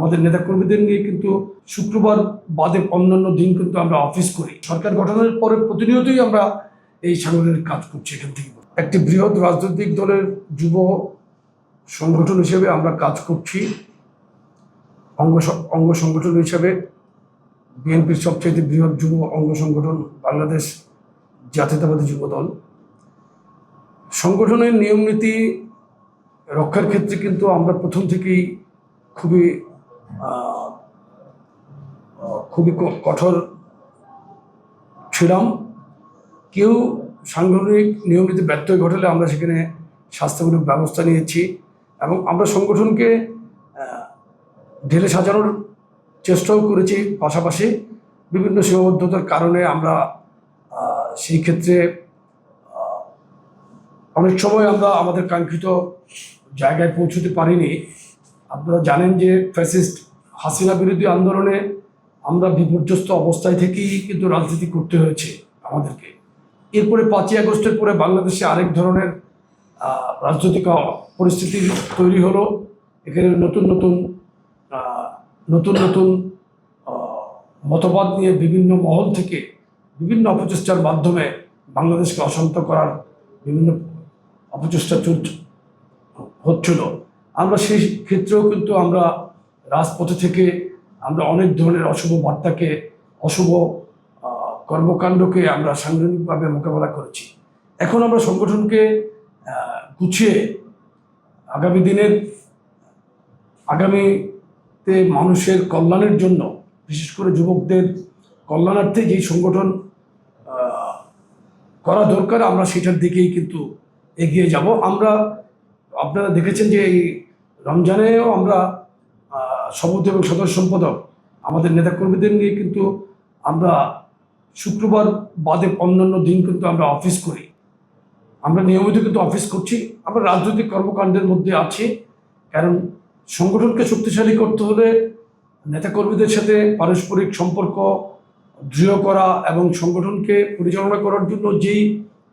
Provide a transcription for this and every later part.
আমাদের নেতাকর্মীদের নিয়ে কিন্তু শুক্রবার বাদে অন্যান্য দিন কিন্তু আমরা অফিস করি। সরকার গঠনের পরে প্রতিনিয়তই আমরা এই সাংগঠনিক কাজ করছি। এখান থেকে একটি বৃহৎ রাজনৈতিক দলের যুব সংগঠন হিসেবে আমরা কাজ করছি। অঙ্গ সংগঠন হিসেবে বিএনপির সবচেয়ে বৃহৎ যুব অঙ্গ সংগঠন বাংলাদেশ জাতীয়তাবাদী যুব দল। সংগঠনের নিয়ম নীতি রক্ষার ক্ষেত্রে কিন্তু আমরা প্রথম থেকেই খুবই কঠোর ছিলাম। কেউ সাংগঠনিক নিয়ম নীতি ব্যত্যয় ঘটালে আমরা সেখানে শাস্তিমূলক ব্যবস্থা নিয়েছি এবং আমরা সংগঠনকে ঢেলে সাজানোর চেষ্টাও করেছি। পাশাপাশি বিভিন্ন সীমাবদ্ধতার কারণে আমরা সেই ক্ষেত্রে অনেক সময় আমরা আমাদের কাঙ্ক্ষিত জায়গায় পৌঁছতে পারিনি। আপনারা জানেন যে ফ্যাসিস্ট হাসিনা বিরোধী আন্দোলনে আমরা বিপর্যস্ত অবস্থায় থেকেই কিন্তু রাজনীতি করতে হয়েছে আমাদেরকে। এরপরে 5ই আগস্টের পরে বাংলাদেশে আরেক ধরনের রাজনৈতিক পরিস্থিতি তৈরি হলো। এখানে নতুন নতুন মতবাদ নিয়ে বিভিন্ন মহল থেকে বিভিন্ন অপচেষ্টার মাধ্যমে বাংলাদেশকে অশান্ত করার বিভিন্ন অপচেষ্টা হচ্ছিল। আমরা সেই ক্ষেত্রেও কিন্তু আমরা রাজপথে থেকে আমরা অনেক ধরনের অশুভ বার্তাকে, অশুভ কর্মকাণ্ডকে আমরা সাংগঠনিকভাবে মোকাবেলা করেছি। এখন আমরা সংগঠনকে গুছিয়ে আগামীতে মানুষের কল্যাণের জন্য, বিশেষ করে যুবকদের কল্যাণার্থে যেই সংগঠন করা দরকার আমরা সেটার দিকেই কিন্তু এগিয়ে যাব। আপনারা দেখেছেন যে এই রমজানেও আমরা সভাপতি এবং সদস্য সম্পাদক আমাদের নেতাকর্মীদের নিয়ে কিন্তু আমরা শুক্রবার বাদে অন্যান্য দিন কিন্তু আমরা অফিস করি। আমরা নিয়মিত কিন্তু অফিস করছি। আমরা রাজনৈতিক কর্মকাণ্ডের মধ্যে আছি, কারণ সংগঠনকে শক্তিশালী করতে হলে নেতাকর্মীদের সাথে পারস্পরিক সম্পর্ক দৃঢ় করা এবং সংগঠনকে পরিচালনা করার জন্য যেই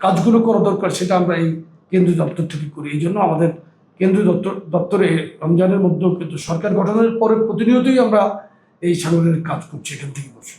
কাজগুলো করা দরকার সেটা আমরা এই কেন্দ্রীয় দপ্তর থেকে করি। এই জন্য আমাদের কেন্দ্রীয় দপ্তরে রমজানের মধ্যেও কিন্তু সরকার গঠনের পরে প্রতিনিয়তই আমরা এই সাংগঠনিক কাজ করছি এখান থেকে বসে।